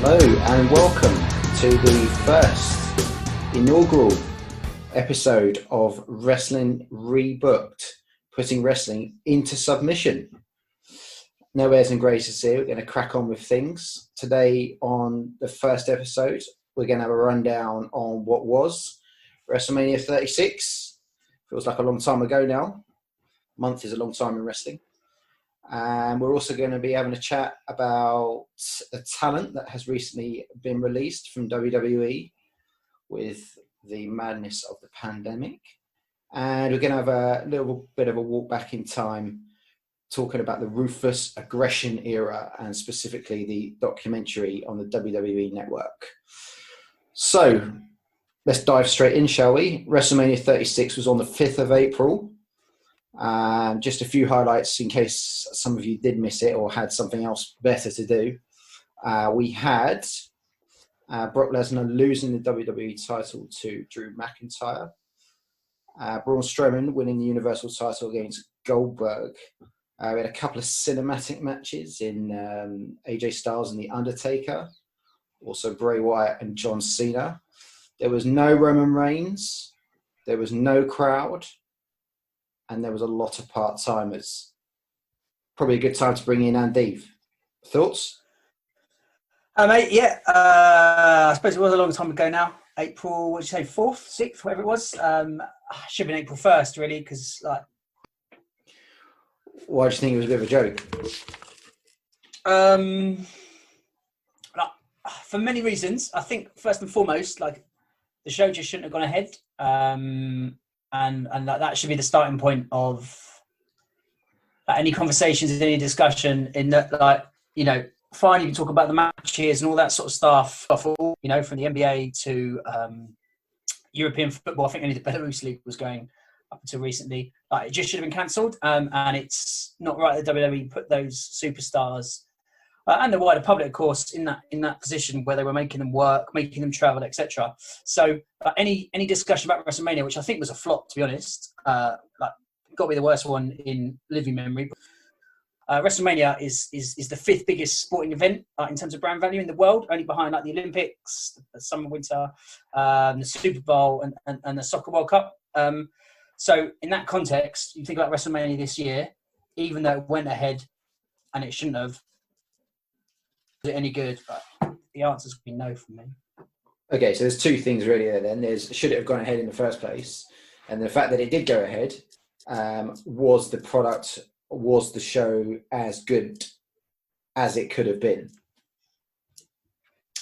Hello and welcome to the first inaugural episode of Wrestlingrebooked, putting wrestling into submission. No airs and graces here. We're going to crack on with things. Today on the first episode, we're going to have a rundown on what was Wrestlemania 36. Feels like a long time ago now. A month is a long time in wrestling. And we're also going to be having a chat about the talent that has recently been released from WWE with the madness of the pandemic. And we're going to have a little bit of a walk back in time, talking about the Ruthless Aggression era and specifically the documentary on the WWE network. So let's dive straight in, shall we? WrestleMania 36 was on the 5th of April. Just a few highlights in case some of you did miss it or had something else better to do. We had Brock Lesnar losing the WWE title to Drew McIntyre. Braun Strowman winning the Universal title against Goldberg. We had a couple of cinematic matches in AJ Styles and The Undertaker. Also Bray Wyatt and John Cena. There was no Roman Reigns. There was no crowd. And there was a lot of part-timers. Probably a good time to bring in Andeve. Thoughts? Mate, yeah. I suppose it was a long time ago now. April, what did you say, 4th, 6th, whatever it was. Should have been April 1st, really, because, like... Why do you think it was a bit of a joke? For many reasons. I think, first and foremost, like, the show just shouldn't have gone ahead. And that should be the starting point of any conversations, any discussion in that, like, you know, fine, you can talk about the matches and all that sort of stuff, you know, from the NBA to European football. I think only the Belarus League was going up until recently. Like, it just should have been cancelled. And it's not right that WWE put those superstars and the wider public, of course, in that position where they were making them work, making them travel, etc. So any discussion about WrestleMania, which I think was a flop, to be honest, got to be the worst one in living memory. WrestleMania is the 5th biggest sporting event in terms of brand value in the world, only behind like the Olympics, the Summer Winter, the Super Bowl, and the Soccer World Cup. So in that context, you think about WrestleMania this year, even though it went ahead and it shouldn't have. Is it any good? But the answer's going to be no from me. Okay, so there's two things really there then. There's should it have gone ahead in the first place? And the fact that it did go ahead, was the product, was the show as good as it could have been?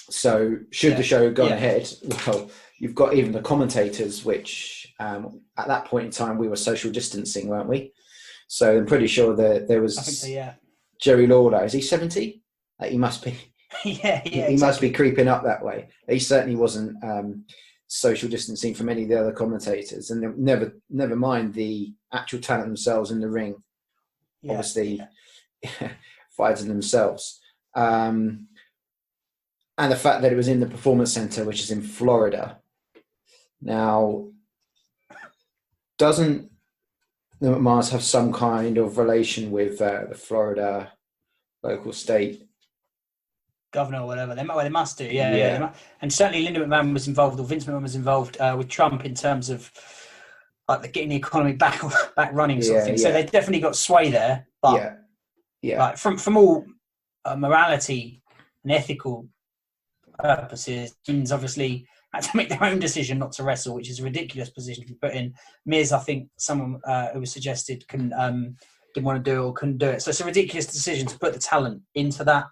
So should the show have gone ahead? Well, you've got even the commentators, which at that point in time we were social distancing, weren't we? So I'm pretty sure that there was... I think so, yeah. Jerry Lawler, is he 70? He must be. He must be creeping up that way. He certainly wasn't social distancing from any of the other commentators, and never mind the actual talent themselves in the ring. Yeah, obviously, fighting themselves, and the fact that it was in the Performance Center, which is in Florida. Now, doesn't the McMahons have some kind of relation with the Florida local state governor or whatever? They must do, yeah. And certainly Linda McMahon was involved, or Vince McMahon was involved with Trump in terms of like getting the economy back running sort of thing. So they definitely got sway there. But like, from all morality and ethical purposes, Vince obviously had to make their own decision not to wrestle, which is a ridiculous position to be put in. Miz, I think someone who was suggested didn't want to do it or couldn't do it. So it's a ridiculous decision to put the talent into that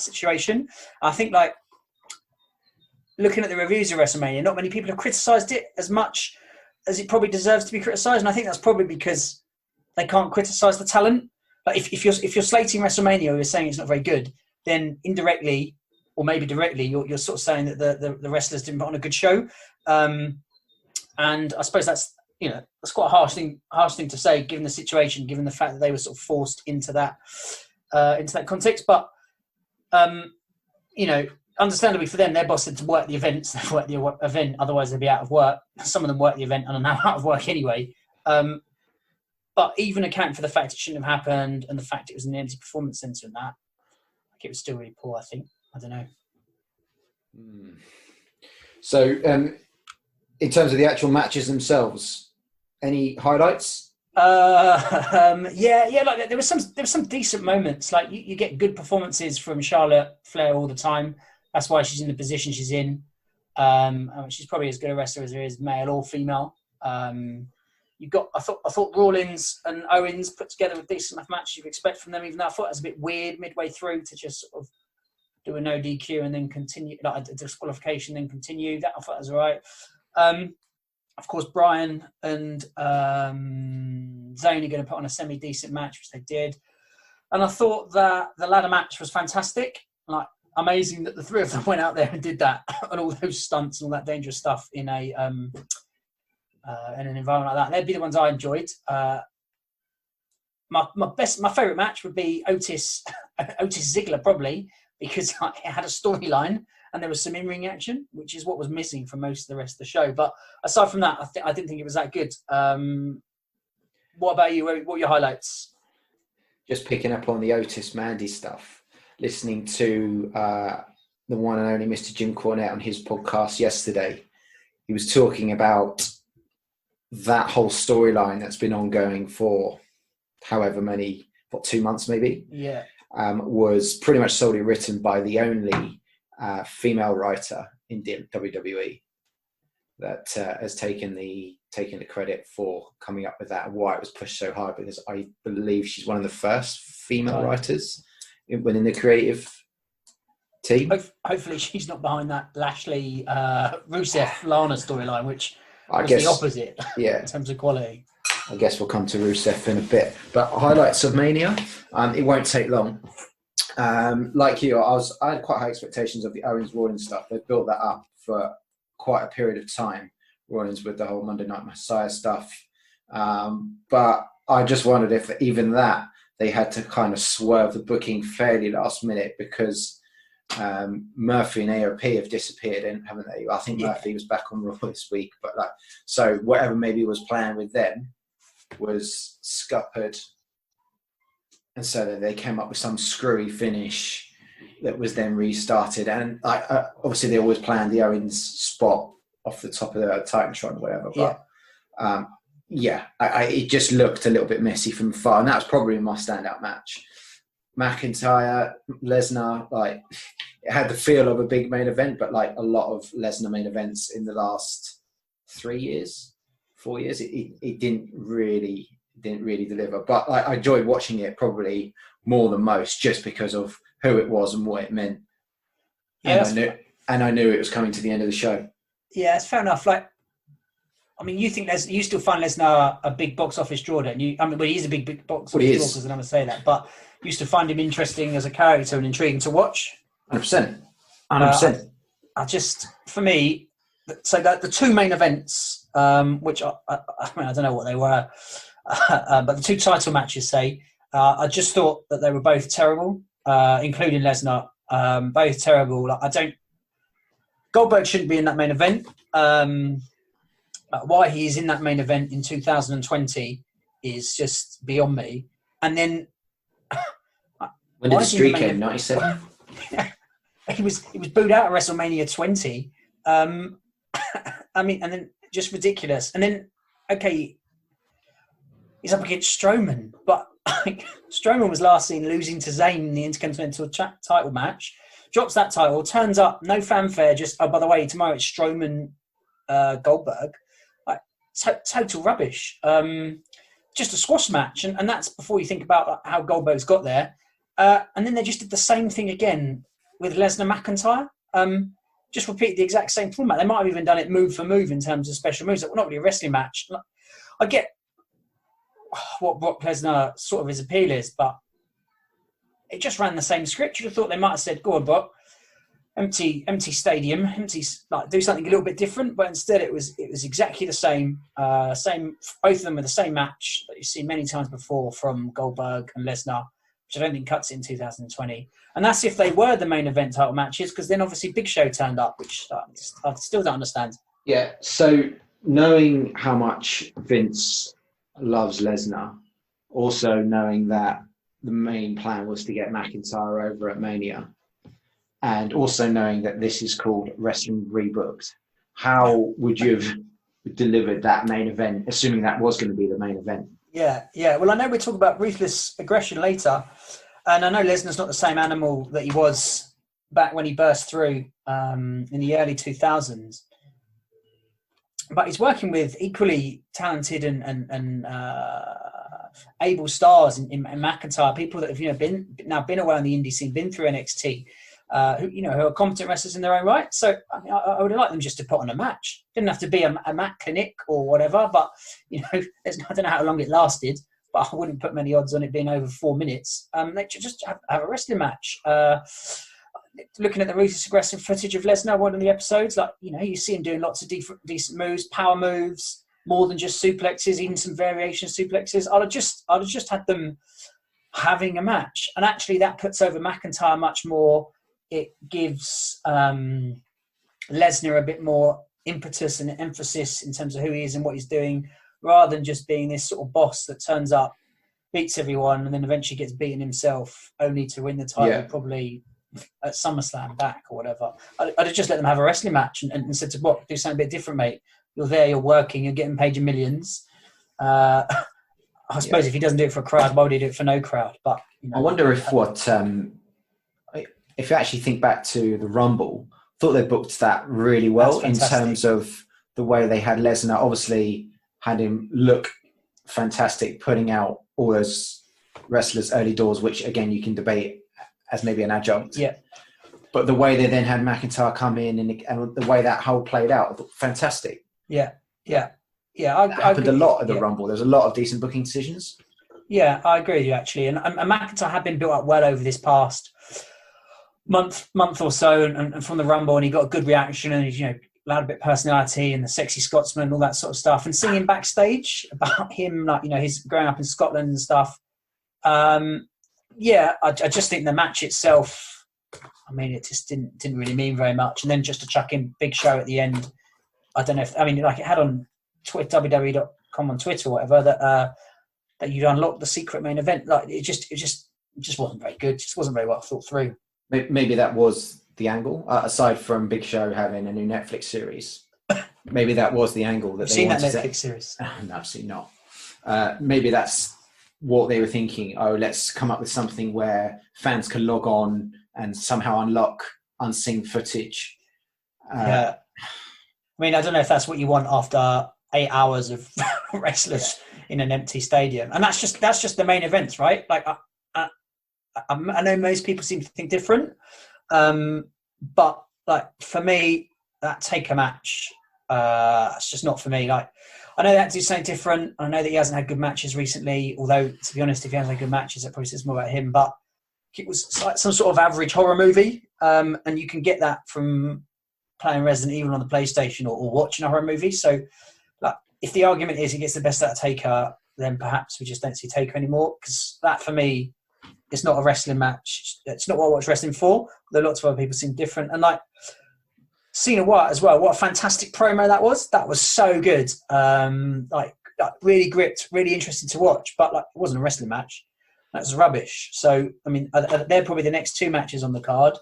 situation. I think, like, looking at the reviews of WrestleMania, not many people have criticised it as much as it probably deserves to be criticised, and I think that's probably because they can't criticise the talent. Like, if you're slating WrestleMania or you're saying it's not very good, then indirectly or maybe directly you're sort of saying that the wrestlers didn't put on a good show. And I suppose that's quite a harsh thing to say, given the situation, given the fact that they were sort of forced into that context. But understandably for them, their boss said to work the events. They work the event, otherwise they'd be out of work. Some of them work the event and are now out of work anyway. But even account for the fact it shouldn't have happened and the fact it was in the empty performance centre and that, like, it was still really poor, I think. I don't know. So, in terms of the actual matches themselves, any highlights? Yeah. Like there was some decent moments. Like you get good performances from Charlotte Flair all the time. That's why she's in the position she's in. She's probably as good a wrestler as there is, male or female. I thought Rawlins and Owens put together a decent enough match you'd expect from them, even though I thought it was a bit weird midway through to just sort of do a no DQ and then continue, like a disqualification, then continue. That I thought was all right. Of course, Brian and Zayn are going to put on a semi-decent match, which they did. And I thought that the ladder match was fantastic. Like, amazing that the three of them went out there and did that and all those stunts and all that dangerous stuff in an environment like that. They'd be the ones I enjoyed. My favourite match would be Otis Ziggler, probably, because it had a storyline and there was some in-ring action, which is what was missing from most of the rest of the show. But aside from that, I didn't think it was that good. What about you? What were your highlights? Just picking up on the Otis Mandy stuff, listening to the one and only Mr. Jim Cornette on his podcast yesterday. He was talking about that whole storyline that's been ongoing for however many, 2 months maybe? Yeah. Was pretty much solely written by the only female writer in WWE that has taken the credit for coming up with that, and why it was pushed so hard, because I believe she's one of the first female writers within the creative team. Hopefully she's not behind that Lashley Rusev Lana storyline, which was the opposite in terms of quality. I guess we'll come to Rusev in a bit. But highlights of Mania, it won't take long. Like you, I had quite high expectations of the Owens-Rollins stuff. They built that up for quite a period of time, Rollins with the whole Monday Night Messiah stuff. But I just wondered if even that, they had to kind of swerve the booking fairly last minute, because Murphy and AOP have disappeared, haven't they? I think Murphy was back on Raw this week, but so whatever maybe was planned with them was scuppered, and so then they came up with some screwy finish that was then restarted. And obviously they always planned the Owens spot off the top of the Titantron or whatever, but it just looked a little bit messy from far, and that was probably my standout match. McIntyre, Lesnar, it had the feel of a big main event, but like a lot of Lesnar main events in the last 4 years, it didn't really deliver. But I enjoyed watching it probably more than most, just because of who it was and what it meant. And I knew it was coming to the end of the show. Yeah, it's fair enough. You think you still find Lesnar a big box office draw, don't you? He's a big box office draw, because I never say that, but you used to find him interesting as a character and intriguing to watch. 100%. For me, so the two main events, which I don't know what they were, but the two title matches, I just thought that they were both terrible, including Lesnar, both terrible. Goldberg shouldn't be in that main event. Why he's in that main event in 2020 is just beyond me. And then when did the streak end? 97. He was booed out of WrestleMania 20. And then just ridiculous. And then he's up against Strowman, but Strowman was last seen losing to Zayn in the Intercontinental title match. Drops that title, turns up, no fanfare. Just by the way, tomorrow it's Strowman Goldberg. Total rubbish. Just a squash match, and that's before you think about how Goldberg's got there. And then they just did the same thing again with Lesnar McIntyre. Just repeat the exact same format. They might have even done it move for move in terms of special moves. Not really a wrestling match. I get what Brock Lesnar sort of his appeal is, but it just ran the same script. You'd have thought they might have said, "Go on, Brock, empty stadium, do something a little bit different." But instead, it was exactly the same. Both of them were the same match that you've seen many times before from Goldberg and Lesnar, which I don't think cuts it in 2020. And that's if they were the main event title matches, because then obviously Big Show turned up, which I still don't understand. Yeah. So knowing how much Vince loves Lesnar, also knowing that the main plan was to get McIntyre over at Mania, and also knowing that this is called Wrestling Rebooked, how would you have delivered that main event, assuming that was going to be the main event? Yeah. Well, I know we're talking about Ruthless Aggression later, and I know Lesnar's not the same animal that he was back when he burst through in the early 2000s. But he's working with equally talented and able stars in McIntyre, people that have been away on the indie scene, been through NXT, who are competent wrestlers in their own right. So I would like them just to put on a match. Didn't have to be a mat clinic or whatever, but I don't know how long it lasted, but I wouldn't put many odds on it being over 4 minutes. They should just have a wrestling match. Looking at the Ruthless Aggression footage of Lesnar, one of the episodes, you see him doing lots of decent moves, power moves, more than just suplexes, even some variation suplexes. I'd have just had them having a match, and actually that puts over McIntyre much more. It gives Lesnar a bit more impetus and emphasis in terms of who he is and what he's doing, rather than just being this sort of boss that turns up, beats everyone, and then eventually gets beaten himself, only to win the title probably at SummerSlam back or whatever. I'd have just let them have a wrestling match and said to Brock, do something a bit different, mate. You're there, you're working, you're getting paid your millions. I suppose if he doesn't do it for a crowd, why would he do it for no crowd? But I wonder if if you actually think back to the Rumble, I thought they booked that really well in terms of the way they had Lesnar. Obviously, had him look fantastic, putting out all those wrestlers early doors, which again you can debate as maybe an adjunct. Yeah. But the way they then had McIntyre come in and the way that whole played out, fantastic. Yeah. That happened a lot at the Rumble. There's a lot of decent booking decisions. Yeah, I agree with you actually. And McIntyre had been built up well over this past month or so, and from the Rumble, and he got a good reaction, and he's allowed a bit of personality and the sexy Scotsman and all that sort of stuff, and singing backstage about him, he's growing up in Scotland and stuff. I just think the match itself, it just didn't really mean very much. And then just to chuck in Big Show at the end, I don't know if it had on Twitter, WWE.com on Twitter or whatever, that you'd unlock the secret main event. It just wasn't very good. It just wasn't very well thought through. Maybe that was the angle, aside from Big Show having a new Netflix series. Maybe that was the angle that they wanted. Seen that Netflix series? No, absolutely not. Maybe that's what they were thinking. Oh, let's come up with something where fans can log on and somehow unlock unseen footage. I don't know if that's what you want after 8 hours of wrestlers in an empty stadium, and that's just the main events, right? I know most people seem to think different, but for me, that Taker match, it's just not for me. I know that do something different. I know that he hasn't had good matches recently, although to be honest, if he hasn't had good matches, that probably says more about him. But it was like some sort of average horror movie, and you can get that from playing Resident Evil on the PlayStation or watching a horror movie. So, if the argument is he gets the best out of Taker, then perhaps we just don't see Taker anymore, because that for me, it's not a wrestling match. It's not what I watch wrestling for. Though lots of other people seem different. And Cena Wyatt as well. What a fantastic promo that was. That was so good. Really gripped, really interesting to watch. But it wasn't a wrestling match. That was rubbish. So they're probably the next two matches on the card.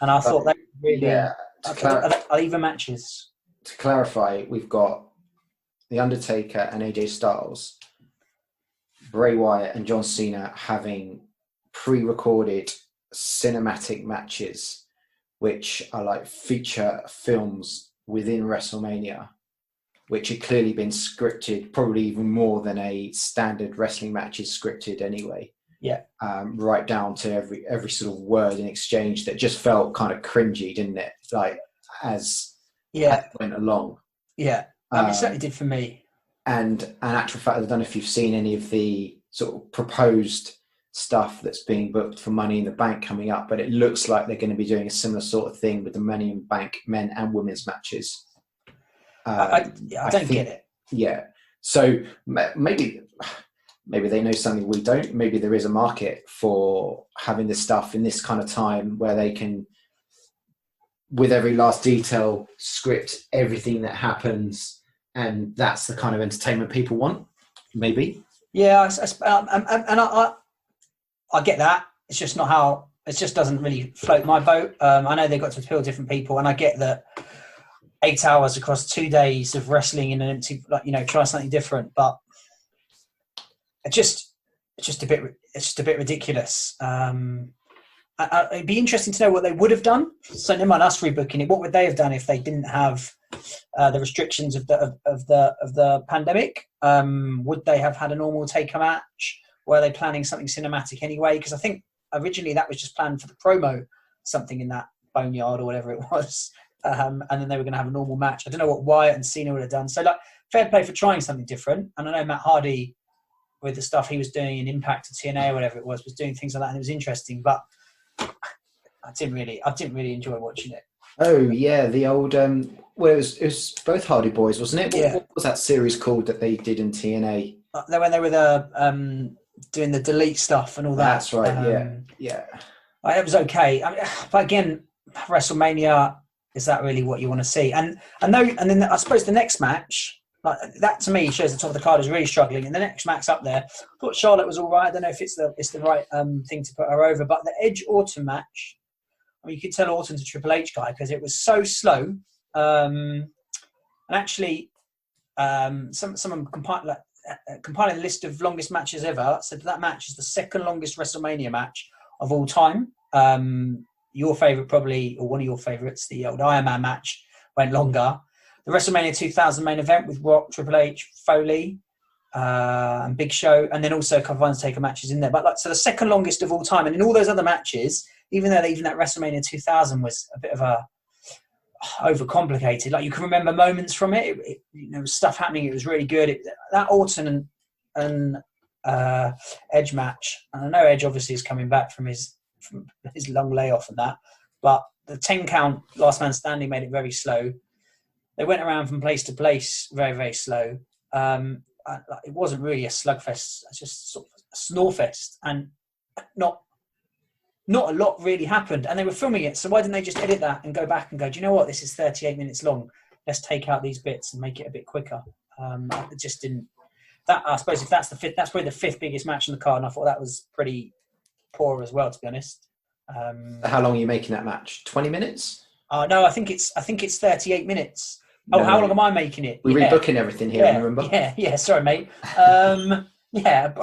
And I thought they really are even matches. To clarify, we've got The Undertaker and AJ Styles, Bray Wyatt and John Cena having pre-recorded cinematic matches, which are feature films within WrestleMania, which had clearly been scripted, probably even more than a standard wrestling match is scripted anyway. Yeah. Right down to every sort of word in exchange that just felt kind of cringy, didn't it? As it went along. Yeah. It certainly did for me. And an actual fact, I don't know if you've seen any of the sort of proposed stuff that's being booked for Money in the Bank coming up, but it looks like they're going to be doing a similar sort of thing with the Money in the Bank men and women's matches. I don't get it. Yeah. So maybe they know something we don't. Maybe there is a market for having this stuff in this kind of time where they can, with every last detail, script everything that happens, and that's the kind of entertainment people want. Maybe. Yeah, I get that. It's just not how it just doesn't really float my boat. I know they've got to appeal to different people, and I get that 8 hours across 2 days of wrestling in an empty, try something different, but it's just a bit ridiculous. It'd be interesting to know what they would have done. So never mind us rebooking it. What would they have done if they didn't have the restrictions of the pandemic? Would they have had a normal taker match? Were they planning something cinematic anyway? Because I think originally that was just planned for the promo, something in that boneyard or whatever it was, and then they were going to have a normal match. I don't know what Wyatt and Cena would have done. So fair play for trying something different. And I know Matt Hardy, with the stuff he was doing in Impact or TNA or whatever it was doing things like that, and it was interesting, but I didn't really enjoy watching it. Oh yeah, the old it was both Hardy Boys, wasn't it? Yeah. What was that series called that they did in TNA? When they were doing the delete stuff and all that. That's right. Yeah. It was okay. But again, WrestleMania, is that really what you want to see? And then I suppose the next match, like that to me shows the top of the card is really struggling, and the next match up there, I thought Charlotte was all right. I don't know if it's the right thing to put her over, but the Edge Orton match, I mean, you could tell Orton's a Triple H guy because it was so slow. And actually, someone compiling a list of longest matches ever said that match is the second longest WrestleMania match of all time. Your favourite probably, or one of your favourites, the old Iron Man match, went longer. The WrestleMania 2000 main event with Rock, Triple H, Foley, and Big Show, and then also a couple of Undertaker matches in there. But so the second longest of all time, and in all those other matches, even that WrestleMania 2000 was a bit of a overcomplicated. Like you can remember moments from it. It was stuff happening. It was really good. That Orton and Edge match, and I know Edge obviously is coming back from his long layoff and that, but the 10 count last man standing made it very slow. They went around from place to place very, very slow. It wasn't really a slugfest. It's just sort of a snorefest, and not a lot really happened. And they were filming it, so why didn't they just edit that and go back and go, do you know what? This is 38 minutes long. Let's take out these bits and make it a bit quicker. It just didn't. That I suppose if that's the fifth, that's probably the fifth biggest match on the card, and I thought that was pretty poor as well, to be honest. How long are you making that match? 20 minutes? No, I think it's 38 minutes. Oh, how long am I making it? We're rebooking everything here, remember? Yeah. Sorry, mate. Well, I'd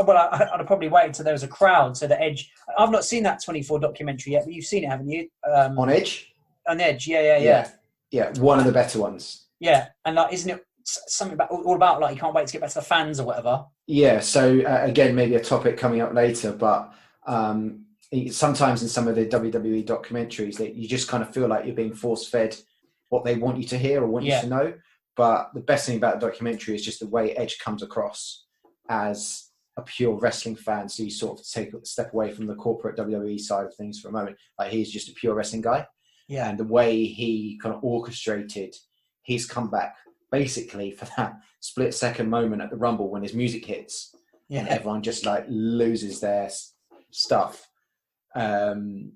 have probably waited until there was a crowd. So the Edge. I've not seen that 24 documentary yet, but you've seen it, haven't you? On Edge? On Edge, yeah. Yeah, one of the better ones. Yeah, and isn't it something about all about like you can't wait to get back to the fans or whatever? Yeah. So again, maybe a topic coming up later, but sometimes in some of the WWE documentaries, that you just kind of feel like you're being force fed what they want you to hear or want you to know. But the best thing about the documentary is just the way Edge comes across as a pure wrestling fan. So you sort of take a step away from the corporate WWE side of things for a moment. Like he's just a pure wrestling guy. Yeah. And the way he kind of orchestrated his comeback basically for that split second moment at the Rumble when his music hits and everyone just like loses their stuff. Was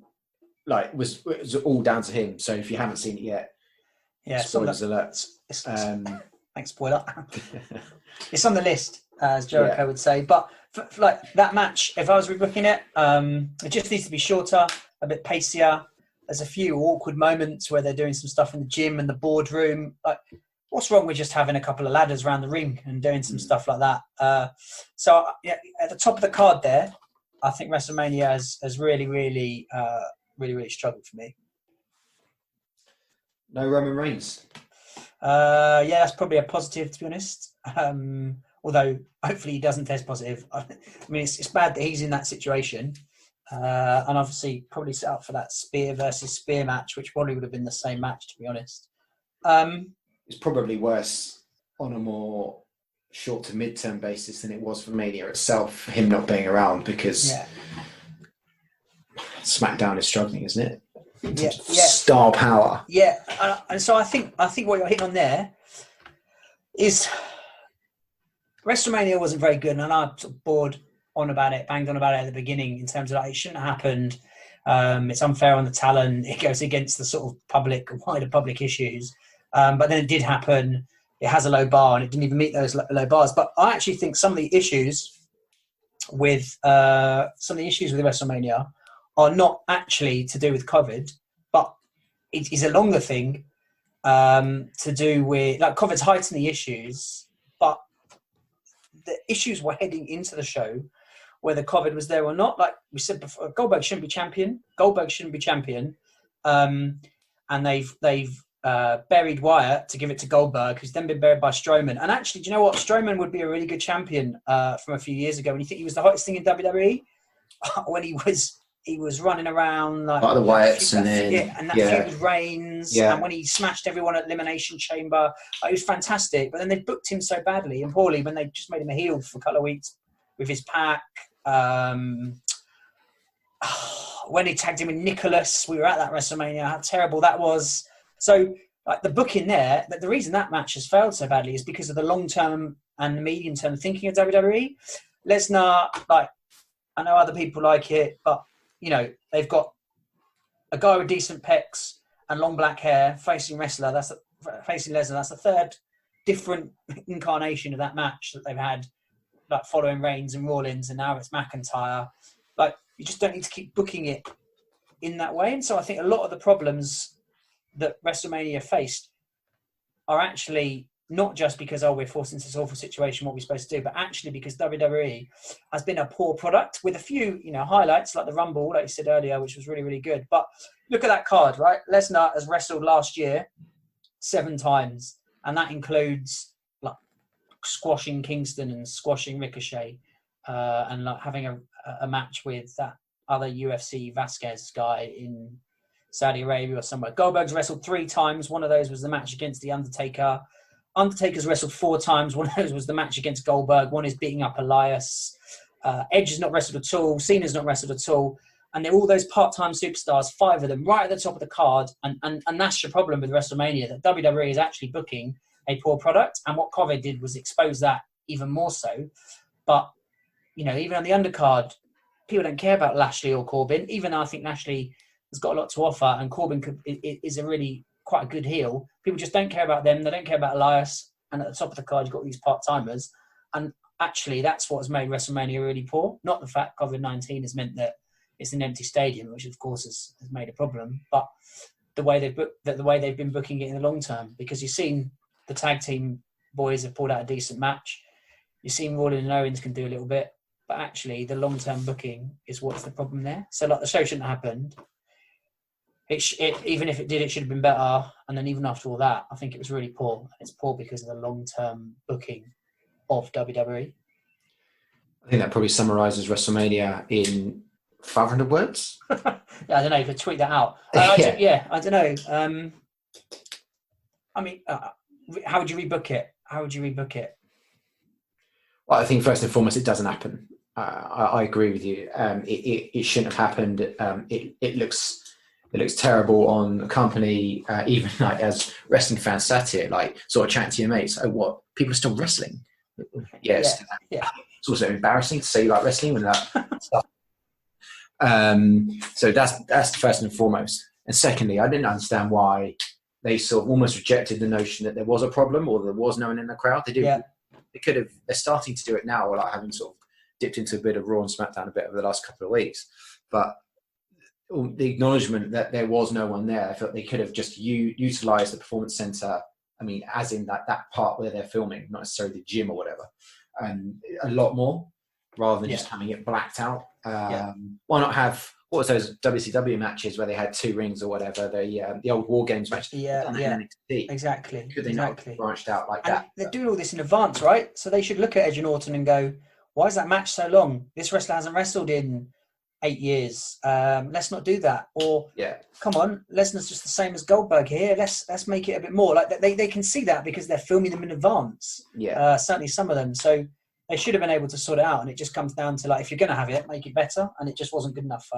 all down to him. So if you haven't seen it yet, spoilers alert. Thanks, spoiler. It's on the list, as Jericho would say. But for like that match, if I was rebooking it, it just needs to be shorter, a bit pacier. There's a few awkward moments where they're doing some stuff in the gym and the boardroom. Like, what's wrong with just having a couple of ladders around the ring and doing some stuff like that? So at the top of the card there, I think WrestleMania has really, really, really struggled for me. No Roman Reigns. That's probably a positive, to be honest. Although hopefully he doesn't test positive. I mean, it's bad that he's in that situation, and obviously probably set up for that Spear versus Spear match, which probably would have been the same match, to be honest. It's probably worse on a more short to mid-term basis than it was for Mania itself, him not being around, because SmackDown is struggling, isn't it? Star power. Yeah, and so I think what you're hitting on there is WrestleMania wasn't very good, and I sort of banged on about it at the beginning in terms of like, it shouldn't have happened. It's unfair on the talent. It goes against the sort of wider public issues. But then it did happen. It has a low bar, and it didn't even meet those low bars. But I actually think some of the issues with WrestleMania are not actually to do with COVID, but it is a longer thing to do with, like, COVID's heightening the issues, but the issues were heading into the show, whether COVID was there or not. Like we said before, Goldberg shouldn't be champion. And they've buried Wyatt to give it to Goldberg, who's then been buried by Strowman. And actually, do you know what? Strowman would be a really good champion from a few years ago. When you think he was the hottest thing in WWE, when he was running around like the Wyatts and that feud with Reigns, and when he smashed everyone at Elimination Chamber, he was fantastic. But then they booked him so badly and poorly when they just made him a heel for a couple of weeks with his pack. When he tagged him with Nicholas, we were at that WrestleMania, how terrible that was. So, like, the booking there, the reason that match has failed so badly is because of the long-term and the medium-term thinking of WWE. Lesnar, like, I know other people like it, but, you know, they've got a guy with decent pecs and long black hair facing Lesnar. That's the third different incarnation of that match that they've had, like, following Reigns and Rollins, and now it's McIntyre. Like, you just don't need to keep booking it in that way. And so I think a lot of the problems that WrestleMania faced are actually not just because, we're forced into this awful situation, what we're supposed to do, but actually because WWE has been a poor product with a few, you know, highlights like the Rumble, like you said earlier, which was really, really good. But look at that card, right? Lesnar has wrestled last year 7 times, and that includes like squashing Kingston and squashing Ricochet, and like having a match with that other UFC Vasquez guy in Saudi Arabia or somewhere. Goldberg's wrestled 3 times. One of those was the match against The Undertaker. Undertaker's wrestled 4 times. One of those was the match against Goldberg. One is beating up Elias. Edge has not wrestled at all. Cena's not wrestled at all. And they're all those part-time superstars, 5 of them, right at the top of the card. And that's the problem with WrestleMania, that WWE is actually booking a poor product. And what COVID did was expose that even more so. But, you know, even on the undercard, people don't care about Lashley or Corbin, even though I think Lashley has got a lot to offer and Corbin is a really quite a good heel. People just don't care about them. They don't care about Elias. And at the top of the card, you've got these part-timers. And actually, that's what has made WrestleMania really poor. Not the fact COVID-19 has meant that it's an empty stadium, which of course has made a problem, but the way they've been booking it in the long term. Because you've seen the tag team boys have pulled out a decent match. You've seen Rollins and Owens can do a little bit, but actually the long-term booking is what's the problem there. So, like, the show shouldn't have happened. Even if it did, it should have been better. And then even after all that, I think it was really poor. And it's poor because of the long-term booking of WWE. I think that probably summarises WrestleMania in 500 words. Yeah, I don't know. You could tweet that out. I don't know. I mean, how would you rebook it? Well, I think first and foremost, it doesn't happen. I agree with you. It shouldn't have happened. It looks terrible on the company. Even like as wrestling fans sat here, like sort of chatting to your mates. Oh, what? People are still wrestling? Yes. Yeah. It's also embarrassing to say you like wrestling with that stuff. So that's first and foremost. And secondly, I didn't understand why they sort of almost rejected the notion that there was a problem or there was no one in the crowd. They could have. They're starting to do it now, like having sort of dipped into a bit of Raw and SmackDown a bit over the last couple of weeks. But the acknowledgement that there was no one there, I felt they could have just utilised the Performance Centre. I mean, as in that part where they're filming, not necessarily the gym or whatever, and a lot more rather than just having it blacked out. Why not have, what was those WCW matches where they had 2 rings or whatever, the old War Games match? Exactly. Could they not have branched out like that? They're doing all this in advance, right? So they should look at Edge and Orton and go, why is that match so long? This wrestler hasn't wrestled in 8 years. Let's not do that. Or come on, Lesnar's just the same as Goldberg here. Let's make it a bit more. Like they can see that because they're filming them in advance. Certainly some of them. So they should have been able to sort it out. And it just comes down to, like, if you're going to have it, make it better. And it just wasn't good enough.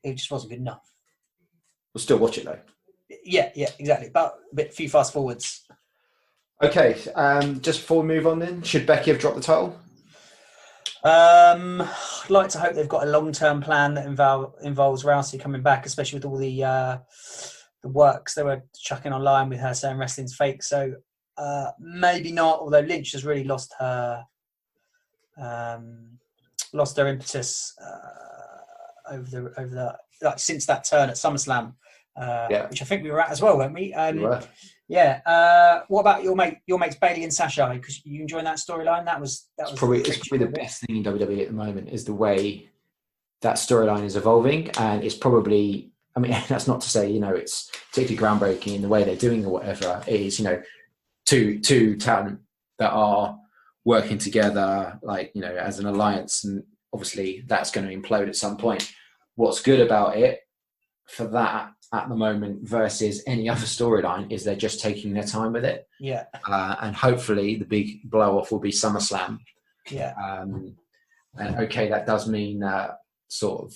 It just wasn't good enough. We'll still watch it though. Yeah, exactly. But a few fast forwards. Okay, just before we move on then, should Becky have dropped the title? I'd like to hope they've got a long-term plan that involves Rousey coming back, especially with all the works they were chucking online with her saying wrestling's fake. So maybe not, although Lynch has really lost her impetus like since that turn at SummerSlam, which I think we were at as well, weren't we? We were. Yeah. What about your mates Bailey and Sasha? Because you enjoying that storyline? It's probably the best thing in WWE at the moment is the way that storyline is evolving, and it's probably. I mean, that's not to say it's particularly groundbreaking in the way they're doing or whatever. It is two talent that are working together, like as an alliance, and obviously that's going to implode at some point. What's good about it for that at the moment versus any other storyline is they're just taking their time with it. Yeah. And hopefully the big blow off will be SummerSlam. Yeah. And okay, that does mean sort of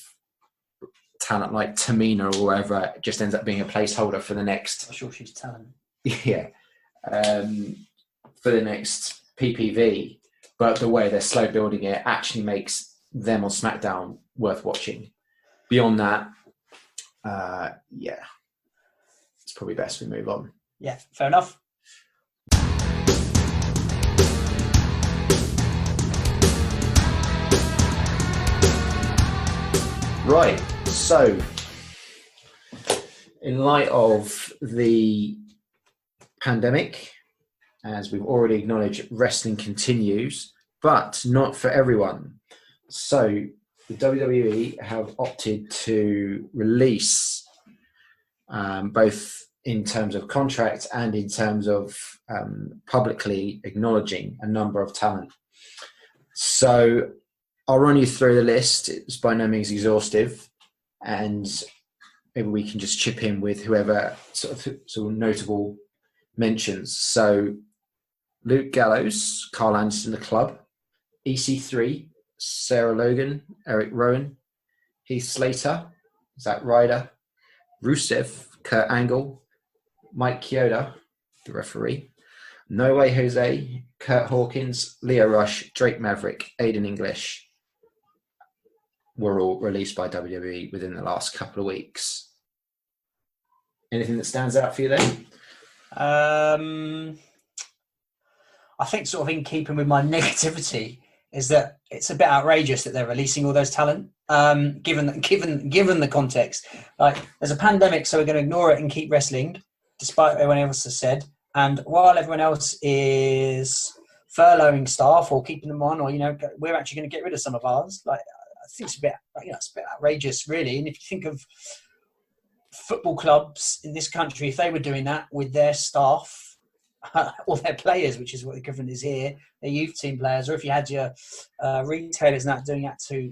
talent like Tamina or whatever just ends up being a placeholder for the next. I'm sure she's talent. Yeah. For the next PPV, but the way they're slow building it actually makes them on SmackDown worth watching. Beyond that, it's probably best we move on. Yeah, fair enough. Right, so in light of the pandemic, as we've already acknowledged, wrestling continues, but not for everyone. So the WWE have opted to release, both in terms of contract and in terms of publicly acknowledging a number of talent. So I'll run you through the list. It's by no means exhaustive, and maybe we can just chip in with whoever sort of notable mentions. So Luke Gallows, Carl Anderson, The Club, EC3, Sarah Logan, Eric Rowan, Heath Slater, Zack Ryder, Rusev, Kurt Angle, Mike Chioda, the referee, No Way Jose, Kurt Hawkins, Leo Rush, Drake Maverick, Aiden English were all released by WWE within the last couple of weeks. Anything that stands out for you there? I think sort of in keeping with my negativity is that it's a bit outrageous that they're releasing all those talent, given the context. Like, there's a pandemic, so we're going to ignore it and keep wrestling, despite what everyone else has said. And while everyone else is furloughing staff or keeping them on, or we're actually going to get rid of some of ours. Like, I think it's a bit outrageous, really. And if you think of football clubs in this country, if they were doing that with their staff or their players, which is what the equivalent is here, their youth team players, or if you had your retailers now doing that to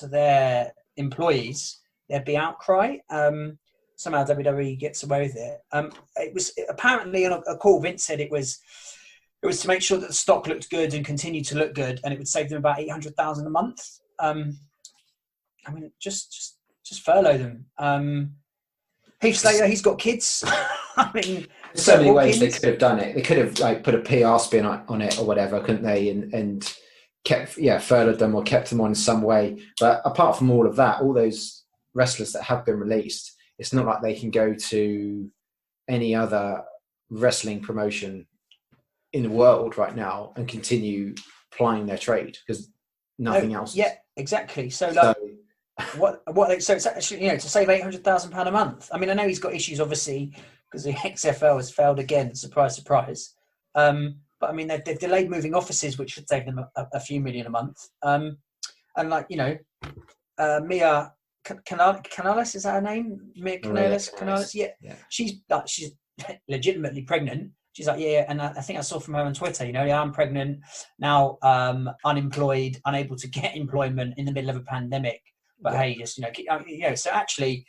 their employees, there'd be outcry. Somehow WWE gets away with it. It was apparently on a call. Vince said it was to make sure that the stock looked good and continued to look good, and it would save them about $800,000 a month. Just furlough them. Heath Slater, he's got kids. There's so many ways they could have done it. They could have put a PR spin on it or whatever, couldn't they? And kept furloughed them or kept them on in some way. But apart from all of that, all those wrestlers that have been released, it's not like they can go to any other wrestling promotion in the world right now and continue plying their trade because nothing else. Yeah, exactly. So so it's actually to save £800,000 a month. I mean, I know he's got issues obviously because the XFL has failed again. Surprise, surprise. But I mean, they've delayed moving offices, which should save them a few million a month. Mia Canales, is that her name? Mia Canales. Yeah. She's legitimately pregnant. She's like, yeah, and I think I saw from her on Twitter, I'm pregnant now, unemployed, unable to get employment in the middle of a pandemic. But hey, just so actually,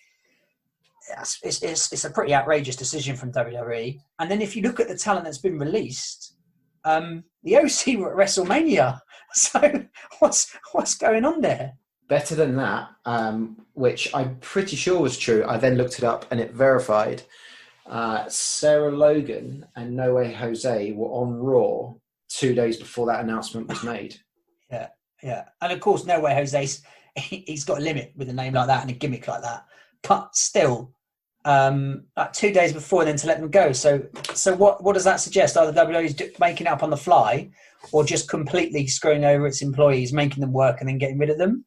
it's a pretty outrageous decision from WWE. And then if you look at the talent that's been released, the OC were at WrestleMania. So what's going on there? Better than that, which I'm pretty sure was true. I then looked it up and it verified. Sarah Logan and No Way Jose were on Raw 2 days before that announcement was made. Yeah. And of course, No Way Jose's, he's got a limit with a name like that and a gimmick like that. But still, 2 days before then to let them go. So what does that suggest? Are the WWE making it up on the fly or just completely screwing over its employees, making them work and then getting rid of them?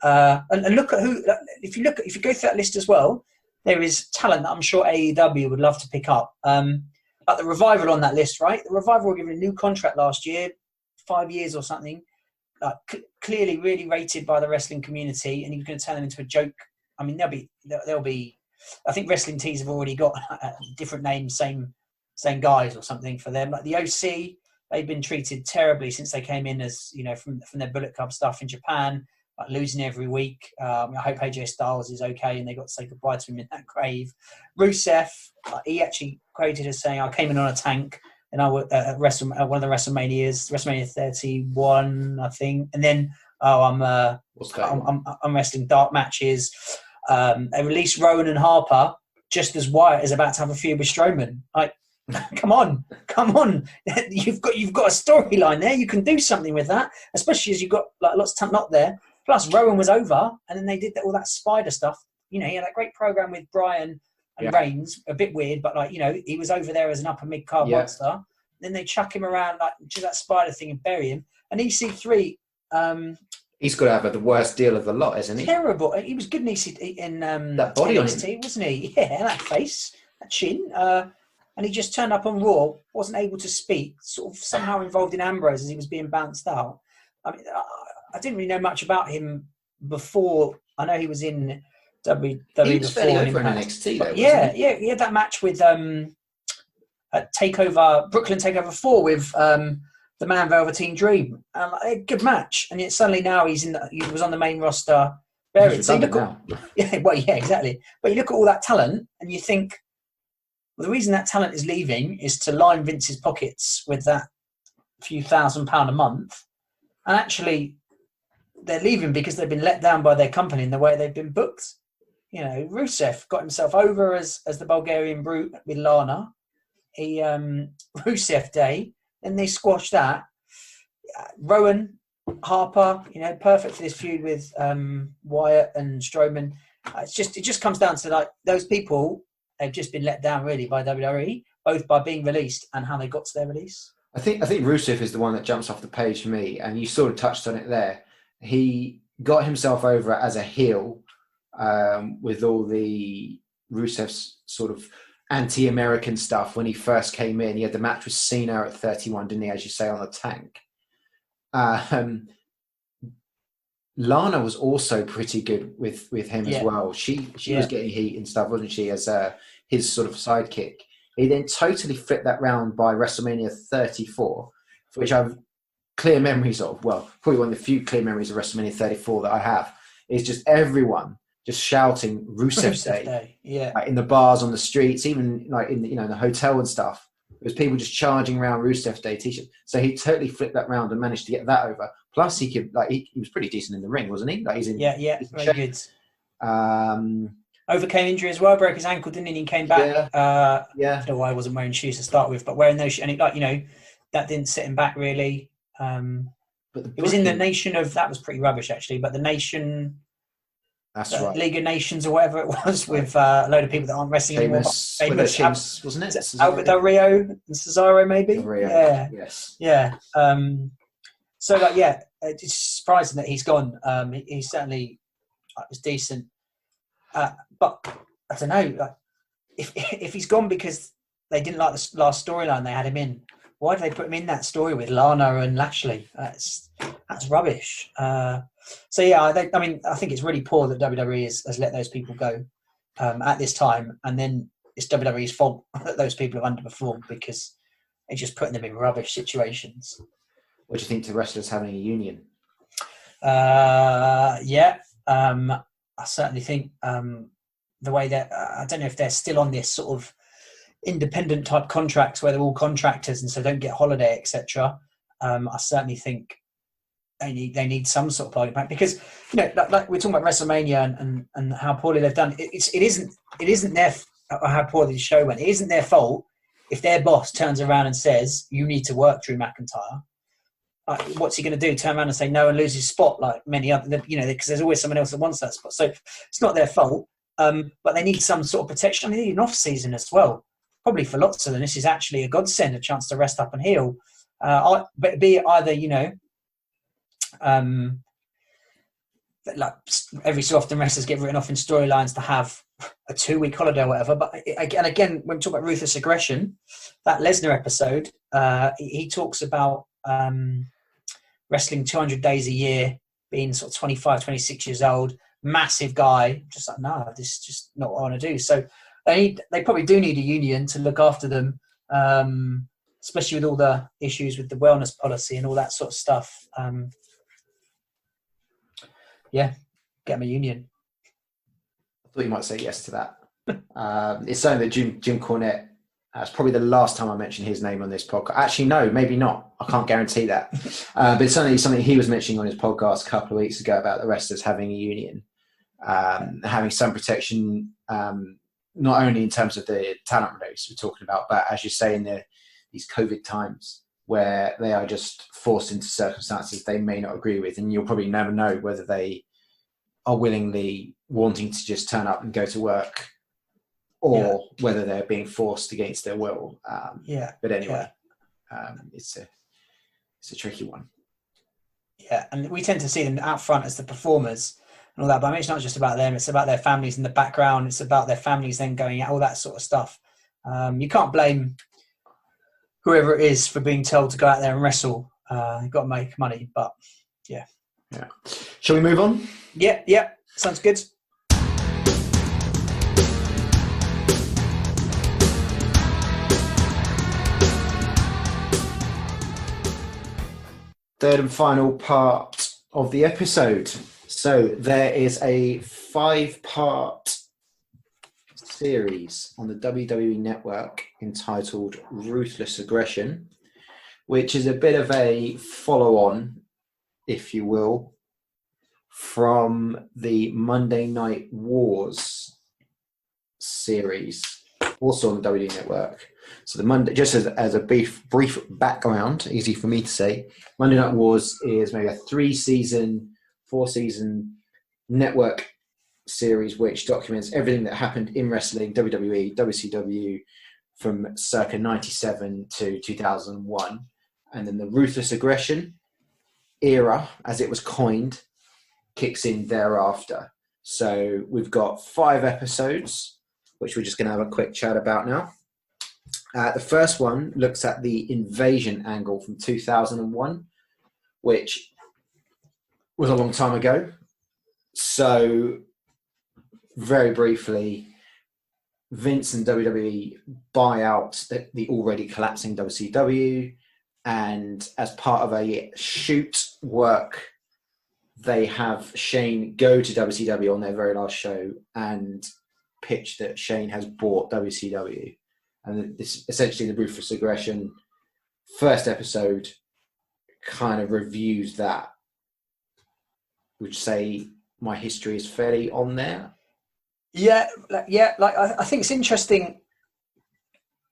And look at who. If you go through that list as well, there is talent that I'm sure AEW would love to pick up. Like the Revival on that list, right? The Revival were given a new contract last year, 5 years or something. Clearly, really rated by the wrestling community, and you're going to turn them into a joke. I mean, there'll be. I think wrestling tees have already got different names, same guys or something for them. Like the OC, they've been treated terribly since they came in, as from their Bullet Club stuff in Japan, like losing every week. I hope AJ Styles is okay, and they got to say goodbye to him in that grave. Rusev, he actually quoted as saying, "I came in on a tank, and I was at one of the WrestleManias, WrestleMania 31, I think, and then I'm wrestling dark matches." They released Rowan and Harper just as Wyatt is about to have a feud with Strowman. Like, come on, you've got a storyline there. You can do something with that, especially as you've got like lots of talent up there. Plus, Rowan was over, and then they did all that spider stuff. He had that great program with Bryan and Reigns, a bit weird, but he was over there as an upper mid card monster. Then they chuck him around like just that spider thing and bury him. And EC3. He's got to have the worst deal of the lot, isn't he? Terrible. He was good in that body NXT, on him, wasn't he? Yeah, that face, that chin. And he just turned up on Raw, wasn't able to speak, sort of somehow involved in Ambrose as he was being bounced out. I mean, I didn't really know much about him before. I know he was in WWE he was before. Over in NXT, though, yeah, he had that match with Brooklyn Takeover 4 with the Man Velveteen Dream. A good match, and yet suddenly now he was on the main roster. So exactly. But you look at all that talent, and you think, well, the reason that talent is leaving is to line Vince's pockets with that few £1,000 a month, and actually they're leaving because they've been let down by their company in the way they've been booked. Rusev got himself over as the Bulgarian Brute with Lana. Rusev Day. Then they squashed that. Rowan, Harper, perfect for this feud with Wyatt and Strowman. It just comes down to like those people. They've just been let down really by WWE, both by being released and how they got to their release. I think Rusev is the one that jumps off the page for me, and you sort of touched on it there. He got himself over as a heel with all the Rusev's sort of anti-American stuff when he first came in. He had the match with Cena at 31, didn't he, as you say, on the tank. Lana was also pretty good with him as well. She was getting heat and stuff, wasn't she, as his sort of sidekick. He then totally flipped that round by WrestleMania 34, which I've clear memories of. Well, probably one of the few clear memories of WrestleMania 34 that I have is just everyone just shouting Rusev Day. Like in the bars, on the streets, even like in the hotel and stuff. There was people just charging around Rusev Day t-shirts. So he totally flipped that round and managed to get that over. Plus, he could he was pretty decent in the ring, wasn't he? Like he's in very good. Overcame injury as well, broke his ankle, didn't he? And he came back. I don't know why he wasn't wearing shoes to start with, but wearing those shoes, and that didn't set him back really. But it was in the Nation of, that was pretty rubbish actually, but the Nation. That's right. League of Nations or whatever it was with a load of people that aren't wrestling anymore. Famous, wasn't it? Albert Del Rio and Cesaro, maybe? Del Rio. Yeah. Yes. Yeah. It's surprising that he's gone. He certainly was decent. But I don't know, like, if he's gone because they didn't like the last storyline they had him in, why did they put him in that story with Lana and Lashley? That's rubbish. I think it's really poor that WWE has let those people go at this time, and then it's WWE's fault that those people have underperformed because they're just putting them in rubbish situations. What do you think to wrestlers having a union? I certainly think the way that I don't know if they're still on this sort of independent type contracts where they're all contractors and so don't get holiday, etc. I certainly think they need some sort of bargaining back because like we're talking about WrestleMania and how poorly they've done. It isn't their how poorly the show went. It isn't their fault if their boss turns around and says you need to work Drew McIntyre. What's he going to do? Turn around and say no and lose his spot like many other, because there's always someone else that wants that spot. So it's not their fault, but they need some sort of protection. I mean, they need an off season as well. Probably for lots of them, this is actually a godsend, a chance to rest up and heal. But be it either, like every so often wrestlers get written off in storylines to have a 2-week holiday or whatever. But again, when we talk about Ruthless Aggression, that Lesnar episode, he talks about wrestling 200 days a year, being sort of 25, 26 years old, massive guy, just like, no, this is just not what I want to do. So they probably do need a union to look after them, especially with all the issues with the wellness policy and all that sort of stuff. Yeah, get them a union. I thought you might say yes to that. It's something that Jim Cornette, that's probably the last time I mentioned his name on this podcast. Actually, no, maybe not. I can't guarantee that. But it's certainly something he was mentioning on his podcast a couple of weeks ago about the wrestlers having a union, having some protection, not only in terms of the talent release we're talking about, but as you say, in these COVID times where they are just forced into circumstances they may not agree with. And you'll probably never know whether they are willingly wanting to just turn up and go to work, or whether they're being forced against their will. But anyway, it's a tricky one. Yeah, and we tend to see them out front as the performers and all that, but I mean, it's not just about them, it's about their families in the background, it's about their families then going out, all that sort of stuff. You can't blame whoever it is for being told to go out there and wrestle. You've got to make money, but yeah. Shall we move on? Yeah, sounds good. Third and final part of the episode. So there is a 5-part series on the WWE Network entitled Ruthless Aggression, which is a bit of a follow-on, if you will, from the Monday Night Wars series, also on the WWE Network. So the Monday, just as a brief background, easy for me to say, Monday Night Wars is maybe a 4-season network series which documents everything that happened in wrestling, WWE, WCW, from circa 97 to 2001. And then the Ruthless Aggression era, as it was coined, kicks in thereafter. So we've got 5 episodes, which we're just going to have a quick chat about now. The first one looks at the invasion angle from 2001, which was a long time ago. So very briefly, Vince and WWE buy out the already collapsing WCW, and as part of a shoot work, they have Shane go to WCW on their very last show and pitch that Shane has bought WCW. And this essentially the Ruthless Aggression first episode kind of reviews that. Would you say my history is fairly on there? Yeah. I think it's interesting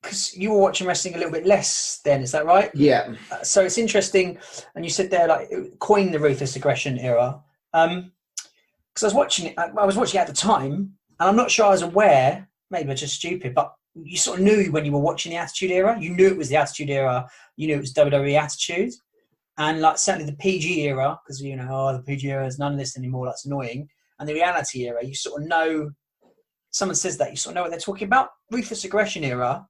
because you were watching wrestling a little bit less then. Is that right? Yeah. So it's interesting, and you said there like coined the Ruthless Aggression era. Because I was watching it at the time, and I'm not sure I was aware. Maybe I'm just stupid, but you sort of knew when you were watching the Attitude Era. You knew it was the Attitude Era. You knew it was WWE Attitude, and like certainly the PG era, because the PG era is none of this anymore. That's annoying. And the Reality Era, you sort of know. Someone says that you sort of know what they're talking about. Ruthless Aggression era.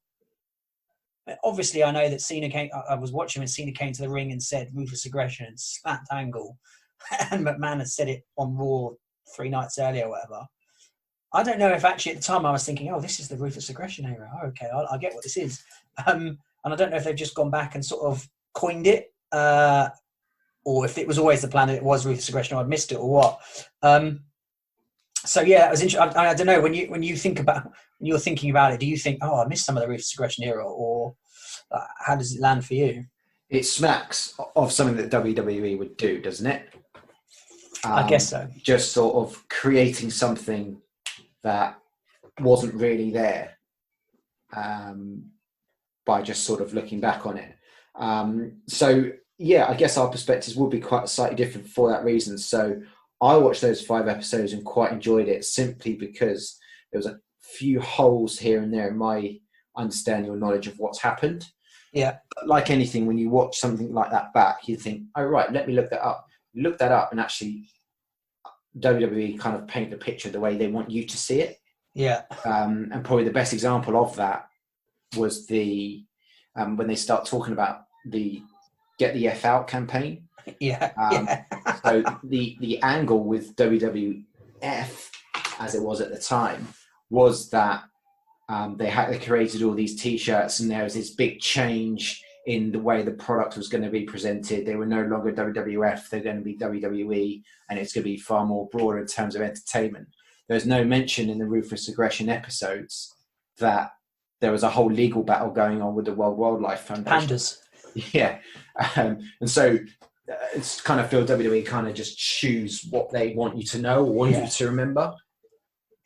Obviously, I know that Cena came. I was watching when Cena came to the ring and said Ruthless Aggression and slapped Angle, and McMahon had said it on Raw 3 nights earlier, or whatever. I don't know if actually at the time I was thinking, oh, this is the Ruthless Aggression era. Oh, okay, I get what this is. And I don't know if they've just gone back and sort of coined it, or if it was always the plan that it was Ruthless Aggression, or I'd missed it, or what. So yeah, it was interesting. I don't know, when you're thinking about it, do you think, oh, I missed some of the Ruthless Aggression era, or how does it land for you? It smacks of something that WWE would do, doesn't it? I guess so. Just sort of creating something that wasn't really there, by just sort of looking back on it. So yeah, I guess our perspectives will be quite slightly different for that reason. So I watched those 5 episodes and quite enjoyed it, simply because there was a few holes here and there in my understanding or knowledge of what's happened. Yeah. But like anything, when you watch something like that back, you think, oh right, let me look that up. You look that up, and actually WWE kind of paint the picture the way they want you to see it. Yeah. And probably the best example of that was the when they start talking about the Get the F Out campaign. Yeah. So the angle with WWF, as it was at the time, was that they created all these T-shirts, and there was this big change in the way the product was going to be presented. They were no longer WWF; they're going to be WWE, and it's going to be far more broader in terms of entertainment. There's no mention in the Ruthless Aggression episodes that there was a whole legal battle going on with the World Wildlife Foundation. Pandas. Yeah, and so it's kind of feel WWE kind of just choose what they want you to know or want you to remember.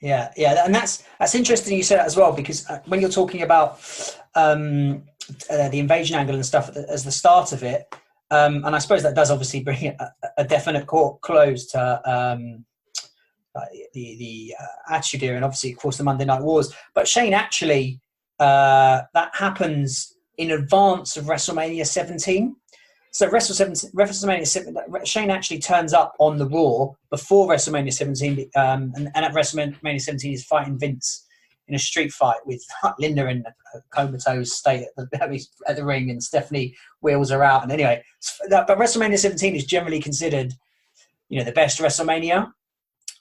Yeah, and that's interesting you say that as well, because when you're talking about the invasion angle and stuff as the start of it, and I suppose that does obviously bring a definite close to the Attitude Era and obviously, of course, the Monday Night Wars. But Shane actually, that happens in advance of WrestleMania 17. So WrestleMania 17, Shane actually turns up on the Raw before WrestleMania 17, and at WrestleMania 17 he's fighting Vince in a street fight with Linda in a comatose state at the ring, and Stephanie wheels her out. And anyway, but WrestleMania 17 is generally considered, the best WrestleMania.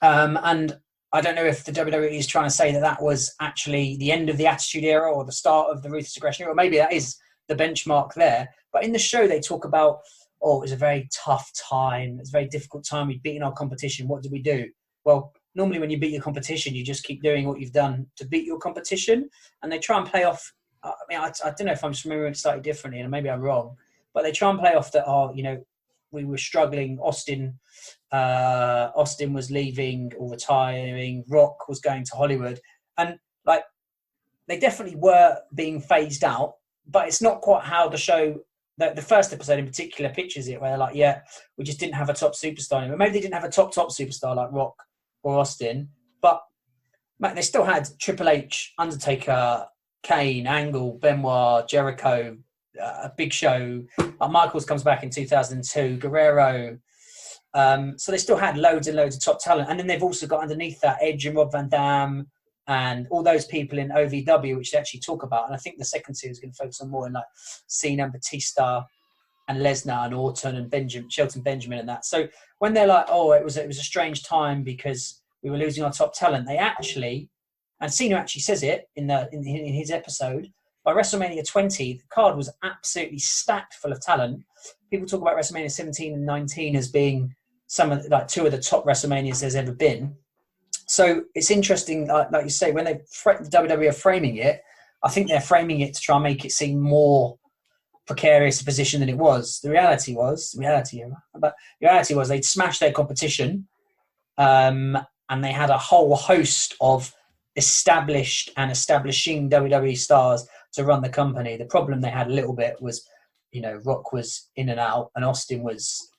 And I don't know if the WWE is trying to say that was actually the end of the Attitude Era or the start of the Ruthless Aggression Era. Or maybe that is the benchmark there. But in the show, they talk about, it was a very tough time. It's a very difficult time. We'd beaten our competition. What did we do? Well, normally when you beat your competition, you just keep doing what you've done to beat your competition. And they try and play off. I don't know if I'm just remembering it slightly differently, and maybe I'm wrong. But they try and play off that, we were struggling. Austin was leaving or retiring. Rock was going to Hollywood. And, they definitely were being phased out. But it's not quite how the show, the first episode in particular, pictures it, where they're like, we just didn't have a top superstar anymore. Maybe they didn't have a top superstar like Rock or Austin, but they still had Triple H, Undertaker, Kane, Angle, Benoit, Jericho, Big Show. Michaels comes back in 2002, Guerrero. So they still had loads and loads of top talent. And then they've also got underneath that Edge and Rob Van Dam, and all those people in OVW, which they actually talk about. And I think the second series is going to focus on more in Cena and Batista and Lesnar and Orton and Shelton Benjamin and that. So when they're like, it was a strange time because we were losing our top talent, they actually, and Cena actually says it in his episode, by WrestleMania 20, the card was absolutely stacked full of talent. People talk about WrestleMania 17 and 19 as being two of the top WrestleManias there's ever been. So it's interesting, like you say, when the WWE are framing it, I think they're framing it to try and make it seem more precarious a position than it was. The reality was they'd smashed their competition, and they had a whole host of established and establishing WWE stars to run the company. The problem they had a little bit was, Rock was in and out, and Austin was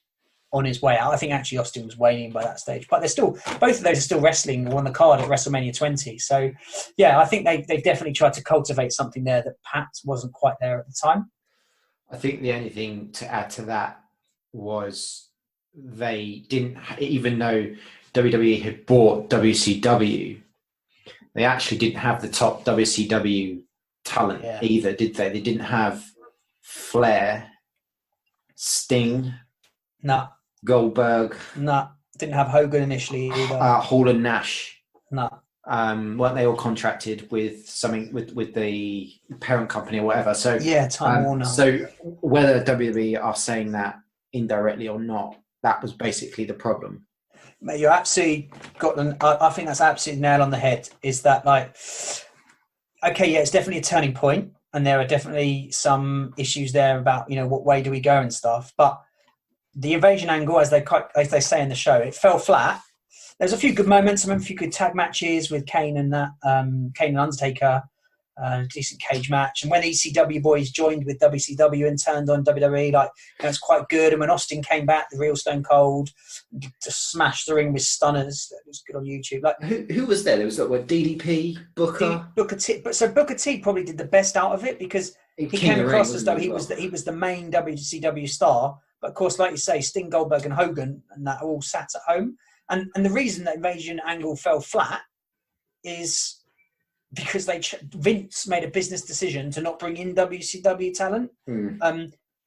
on his way out. I think actually Austin was waning by that stage, but both of those are still wrestling on the card at WrestleMania 20. So I think they've definitely tried to cultivate something there that perhaps wasn't quite there at the time. I think the only thing to add to that was they didn't, even though WWE had bought WCW, they actually didn't have the top WCW talent either, did they? They didn't have Flair, Sting, no, Goldberg, no, didn't have Hogan initially either. Hall and Nash, no. Weren't they all contracted with something with the parent company or whatever? So Time Warner. So whether WWE are saying that indirectly or not, that was basically the problem. Mate, you absolutely got them. I think that's absolutely nail on the head. Is that it's definitely a turning point, and there are definitely some issues there about what way do we go and stuff. But the invasion angle, as they say in the show, it fell flat. There's a few good moments. I remember a few good tag matches with Kane and Undertaker, decent cage match. And when the ECW boys joined with WCW and turned on WWE, it's quite good. And when Austin came back, the real Stone Cold, just smashed the ring with stunners. It was good on YouTube. Who was there? There was DDP, Booker. Booker T. So Booker T probably did the best out of it because he came across as though he was the main WCW star. But of course, like you say, Sting, Goldberg, and Hogan and that all sat at home. And the reason that invasion angle fell flat is because Vince made a business decision to not bring in WCW talent.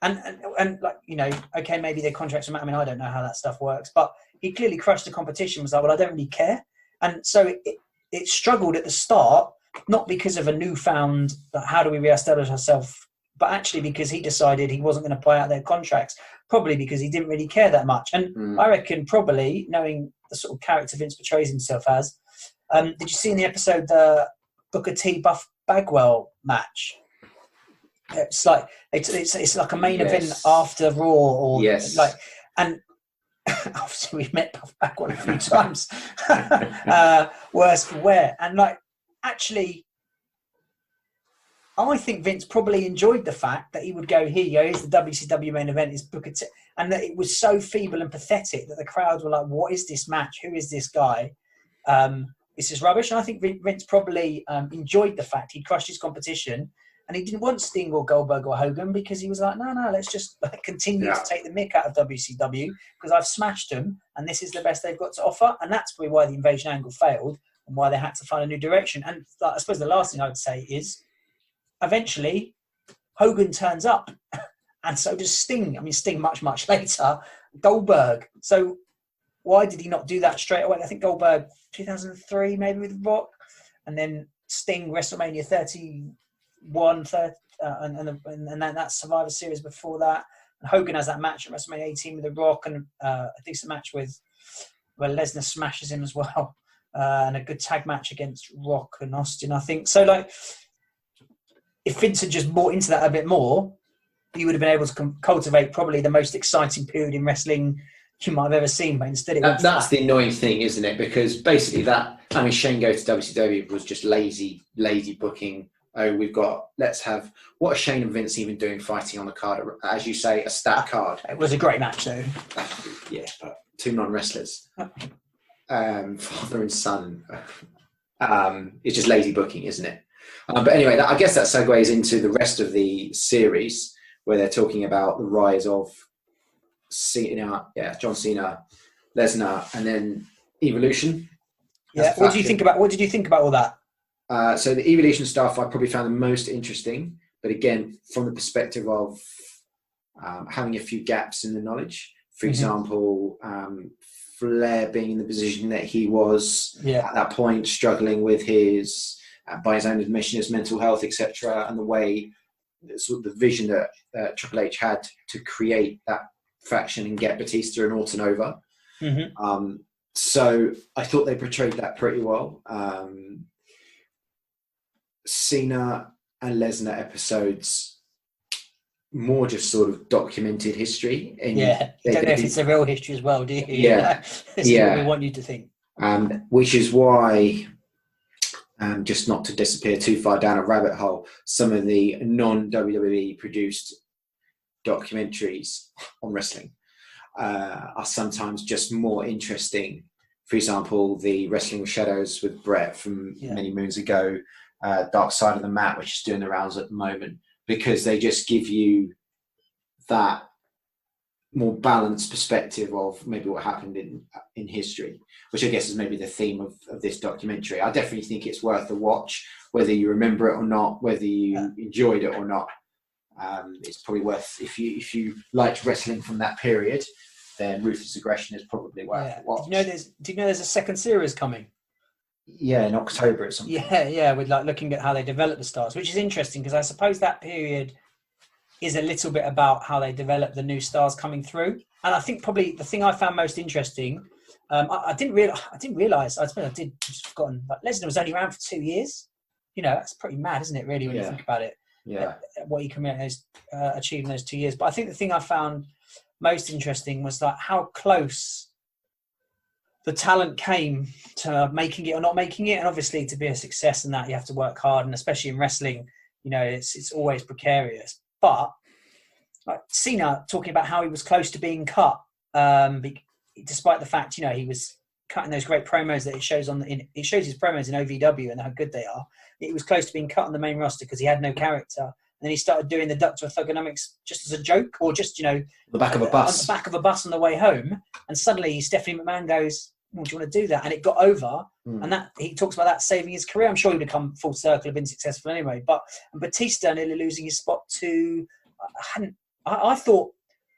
And like, you know, okay, maybe their contracts were, I mean, I don't know how that stuff works, but he clearly crushed the competition, was like, well, I don't really care. And so it struggled at the start, not because of a newfound, how do we reestablish ourselves, but actually because he decided he wasn't going to play out their contracts, probably because he didn't really care that much. And I reckon probably, knowing the sort of character Vince portrays himself as, did you see in the episode the Booker T Buff Bagwell match? It's like it's like a main event after Raw, or like, and obviously we've met Buff Bagwell a few times. Worse for wear, and like actually, I think Vince probably enjoyed the fact that he would go, here you go, here's the WCW main event, is Booker T, and that it was so feeble and pathetic that the crowd were like, what is this match? Who is this guy? This is rubbish. And I think Vince probably enjoyed the fact he crushed his competition, and he didn't want Sting or Goldberg or Hogan, because he was like, no, let's just continue to take the mick out of WCW, because I've smashed them and this is the best they've got to offer. And that's probably why the invasion angle failed and why they had to find a new direction. And I suppose the last thing I would say is, eventually Hogan turns up and so does Sting. I mean, Sting much later, Goldberg. So why did he not do that straight away? I think Goldberg 2003 maybe with Rock, and then Sting WrestleMania 31, and then that Survivor Series before that. And Hogan has that match at WrestleMania 18 with The Rock, and a decent match where Lesnar smashes him as well, and a good tag match against Rock and Austin, I think. So like, if Vince had just bought into that a bit more, he would have been able to cultivate probably the most exciting period in wrestling you might have ever seen. But instead, that's the annoying thing, isn't it? Because basically Shane go to WCW was just lazy booking. Oh, what are Shane and Vince even doing fighting on the card? As you say, a stat card. It was a great match, though. Yeah, but two non-wrestlers, father and son. It's just lazy booking, isn't it? But anyway, I guess that segues into the rest of the series, where they're talking about the rise of John Cena, Lesnar, and then Evolution. Yeah. What did you think about all that? So the Evolution stuff I probably found the most interesting, but again, from the perspective of having a few gaps in the knowledge. For example, Flair being in the position that he was at that point, struggling with his, by his own admission, his mental health, etc., and the way, sort of the vision that Triple H had to create that faction and get Batista and Orton over. So I thought they portrayed that pretty well. Cena and Lesnar episodes, more just sort of documented history. And you don't know if it's a real history as well, do you? Yeah. What we want you to think. Which is why, just not to disappear too far down a rabbit hole, some of the non-WWE produced documentaries on wrestling are sometimes just more interesting. For example, the Wrestling with Shadows with Brett from many moons ago, Dark Side of the Mat, which is doing the rounds at the moment, because they just give you that more balanced perspective of maybe what happened in history, which I guess is maybe the theme of this documentary. I definitely think it's worth a watch, whether you remember it or not, whether you enjoyed it or not. It's probably worth, if you liked wrestling from that period, then Ruthless Aggression is probably worth a watch. Do you know there's a second series coming? Yeah, in October or something. Yeah, with like looking at how they develop the stars, which is interesting, because I suppose that period is a little bit about how they develop the new stars coming through. And I think probably the thing I found most interesting, I didn't realize, I suppose I did, just forgotten, but Lesnar was only around for 2 years. You know, that's pretty mad, isn't it, really, when you think about it? Yeah. What he can achieve in those 2 years. But I think the thing I found most interesting was like how close the talent came to making it or not making it. And obviously, to be a success in that, you have to work hard, and especially in wrestling, you know, it's always precarious. But like Cena talking about how he was close to being cut, despite the fact, you know, he was cutting those great promos that it shows it shows his promos in OVW and how good they are. He was close to being cut on the main roster because he had no character. And then he started doing the Doctor Orthogonomics just as a joke, or just, you know, the back of a bus. On the back of a bus on the way home. And suddenly Stephanie McMahon goes, well, do you want to do that? And it got over. And that he talks about that saving his career. I'm sure he would have come full circle, have been successful anyway. But Batista nearly losing his spot to, I thought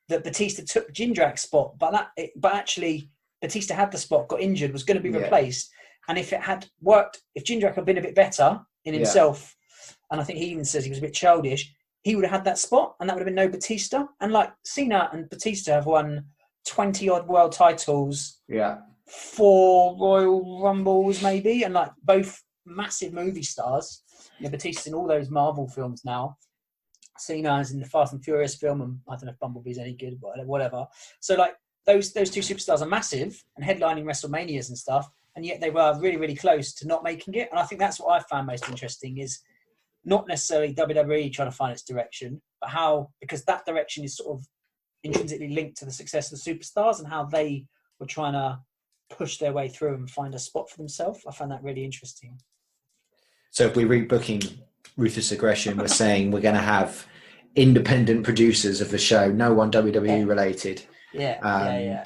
that Batista took Jindrak's spot, but actually Batista had the spot, got injured, was going to be replaced. And if it had worked, if Jindrak had been a bit better in himself, and I think he even says he was a bit childish, he would have had that spot, and that would have been no Batista. And like Cena and Batista have won 20 odd world titles. Yeah. 4 Royal Rumbles maybe, and like both massive movie stars. Batista's in all those Marvel films now. Cena's in the Fast and Furious film, and I don't know if Bumblebee's any good, but whatever. So like those two superstars are massive and headlining WrestleManias and stuff, and yet they were really, really close to not making it. And I think that's what I found most interesting, is not necessarily WWE trying to find its direction, but how, because that direction is sort of intrinsically linked to the success of the superstars and how they were trying to push their way through and find a spot for themselves. I found that really interesting. So if we're rebooking Ruthless Aggression, we're saying we're going to have independent producers of the show, no one WWE related. Yeah.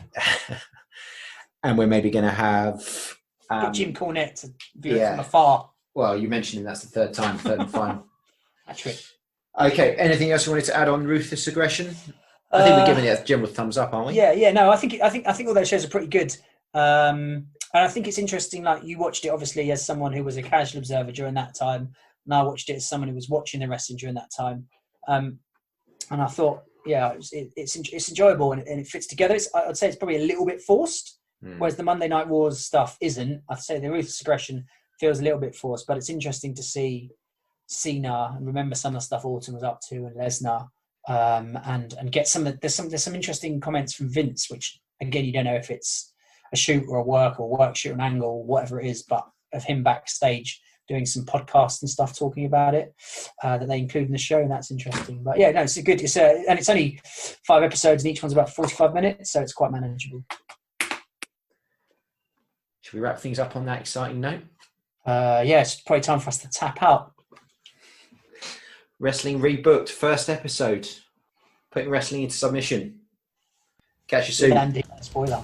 And we're maybe going to have... Get Jim Cornette to view it from afar. Well, you mentioned that's the third and final. That's right. Okay, anything else you wanted to add on Ruthless Aggression? I think we're giving it a general thumbs up, aren't we? Yeah. No, I think all those shows are pretty good. And I think it's interesting, like you watched it obviously as someone who was a casual observer during that time, and I watched it as someone who was watching the wrestling during that time. And I thought, it's enjoyable and it fits together. I'd say it's probably a little bit forced, whereas the Monday Night Wars stuff isn't. I'd say the Ruthless Aggression feels a little bit forced, but it's interesting to see Cena and remember some of the stuff Orton was up to, and Lesnar, and get there's some interesting comments from Vince, which again you don't know if it's a shoot or a work shoot, an angle, or whatever it is, but of him backstage doing some podcasts and stuff talking about it that they include in the show, and that's interesting. But yeah, no, it's and it's only 5 episodes and each one's about 45 minutes, so it's quite manageable. Should we wrap things up on that exciting note? It's probably time for us to tap out. Wrestling Rebooked, first episode, putting wrestling into submission. Catch you soon. Andeve and Spoiler.